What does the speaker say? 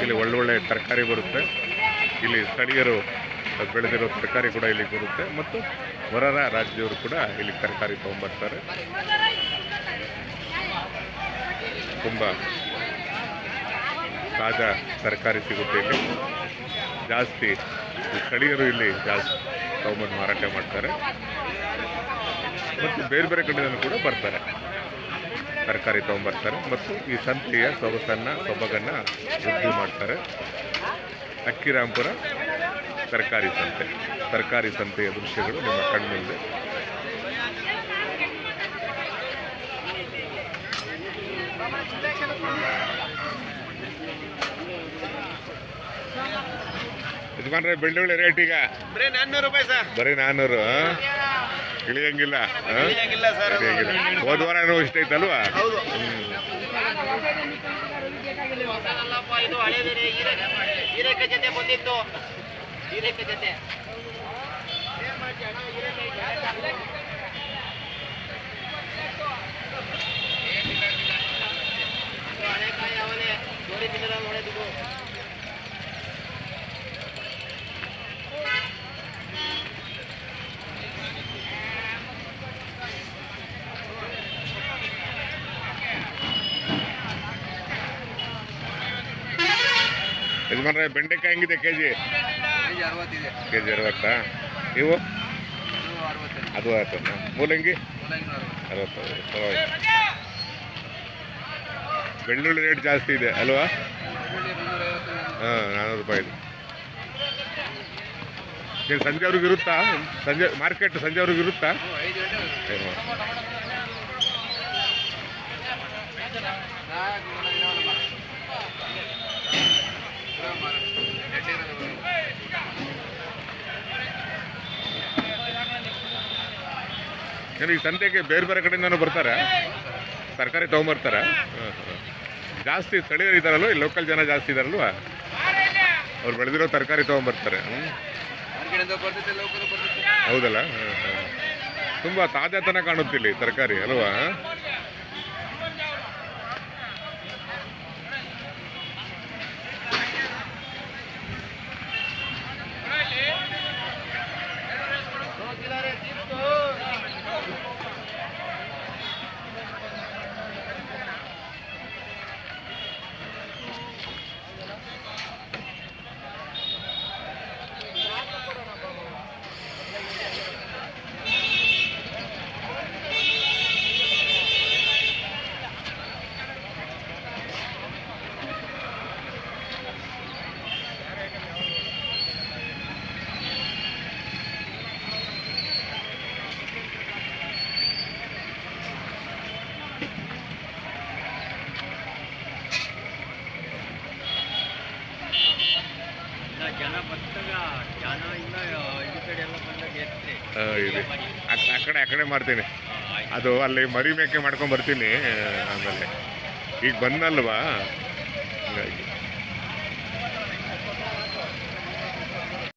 ಇಲ್ಲಿ ಒಳ್ಳೊಳ್ಳೆ ತರಕಾರಿ ಬರುತ್ತೆ. ಇಲ್ಲಿ ಸ್ಥಳೀಯರು ಬೆಳೆದಿರೋ ತರಕಾರಿ ಕೂಡ ಇಲ್ಲಿ ಬರುತ್ತೆ ಮತ್ತು ಹೊರ ರಾಜ್ಯದವರು ಕೂಡ ಇಲ್ಲಿ ತರಕಾರಿ ತೊಗೊಂಬರ್ತಾರೆ. ತುಂಬ ತಾಜಾ ತರಕಾರಿ ಸಿಗುತ್ತೆ ಇಲ್ಲಿ. ಜಾಸ್ತಿ ಸ್ಥಳೀಯರು ಇಲ್ಲಿ ಜಾಸ್ತಿ ತೊಗೊಂಬಂದು ಮಾರಾಟ ಮಾಡ್ತಾರೆ ಮತ್ತು ಬೇರೆ ಬೇರೆ ಕಡೆಯಿಂದ ಕೂಡ ಬರ್ತಾರೆ, ತರಕಾರಿ ತೊಗೊಂಬರ್ತಾರೆ ಮತ್ತು ಈ ಸಂತೆಯ ಸೊಬಗನ್ನು ವೃದ್ಧಿ ಮಾಡ್ತಾರೆ. ಅಕ್ಕಿರಾಂಪುರ ತರಕಾರಿ ಸಂತೆಯ ದೃಶ್ಯಗಳು ನಿಮ್ಮ ಕಣ್ಮುಂದೆ. ಯಜಮಾನ್ರೆ ಬೆಳ್ಳುಳ್ಳಿ ರೇಟ್ ಈಗ ಬರೀ 400 ರೂಪಾಯಿ ಸರ್. ಬರೀ 400. ಇಳಿಯಂಗಿಲ್ಲ. ಹೋದ ವಾರ ಇಷ್ಟೈತಲ್ವಾ? ಇದು ಹೀರೆಕಾಯಿ ಜೊತೆ ಬಂದಿತ್ತು. ಹೀರೆಕಾಯಿ ಜೊತೆ ಹಳೆಕಾಯಿ ಅವನೇ ಜೋಡಿ ತಿನ್ನದ ನೋಡಿದ್ದು. ಯಜಮಾನ್ರೆ ಬೆಂಡೆಕಾಯಿ ಹೆಂಗಿದೆ ಕೆಜಿ? ಕೆಜಿ 60. ಇವು ಅದು 60. ಮೂಲಂಗಿ 60. ಪರವಾಗಿಲ್ಲ. ಬೆಳ್ಳುಳ್ಳಿ ರೇಟ್ ಜಾಸ್ತಿ ಇದೆ ಅಲ್ವಾ? ಹಾಂ, 400 ರೂಪಾಯಿ ಇದೆ. ನೀವು ಸಂಜೆವ್ರಿಗೆ ಇರುತ್ತಾ? ಮಾರ್ಕೆಟ್ ಸಂಜೆವ್ರಿಗೆ ಇರುತ್ತಾ? ಈ ಸಂತೆಗೆ ಬೇರೆ ಬೇರೆ ಕಡೆಯಿಂದನೂ ಬರ್ತಾರೆ, ತರಕಾರಿ ತೊಗೊಂಬರ್ತಾರೆ. ಜಾಸ್ತಿ ಸ್ಥಳೀಯರು ಇದ್ದಾರಲ್ವ, ಈ ಲೋಕಲ್ ಜನ ಜಾಸ್ತಿ ಇದ್ದಾರಲ್ವ, ಅವ್ರು ಬೆಳೆದಿರೋ ತರಕಾರಿ ತೊಗೊಂಬರ್ತಾರೆ. ಹೌದಲ್ಲ? ತುಂಬ ತಾಜಾತನ ಕಾಣುತ್ತಿಲ್ಲಿ ತರಕಾರಿ ಅಲ್ವಾ? ಆ ಕಡೆ ಮಾಡ್ತೀನಿ. ಅದು ಅಲ್ಲಿ ಮರಿ ಮೇಕೆ ಮಾಡ್ಕೊಂಡು ಬರ್ತೀನಿ ಆಮೇಲೆ. ಈಗ ಬಂದಲ್ವಾ, ಹಂಗಾಗಿ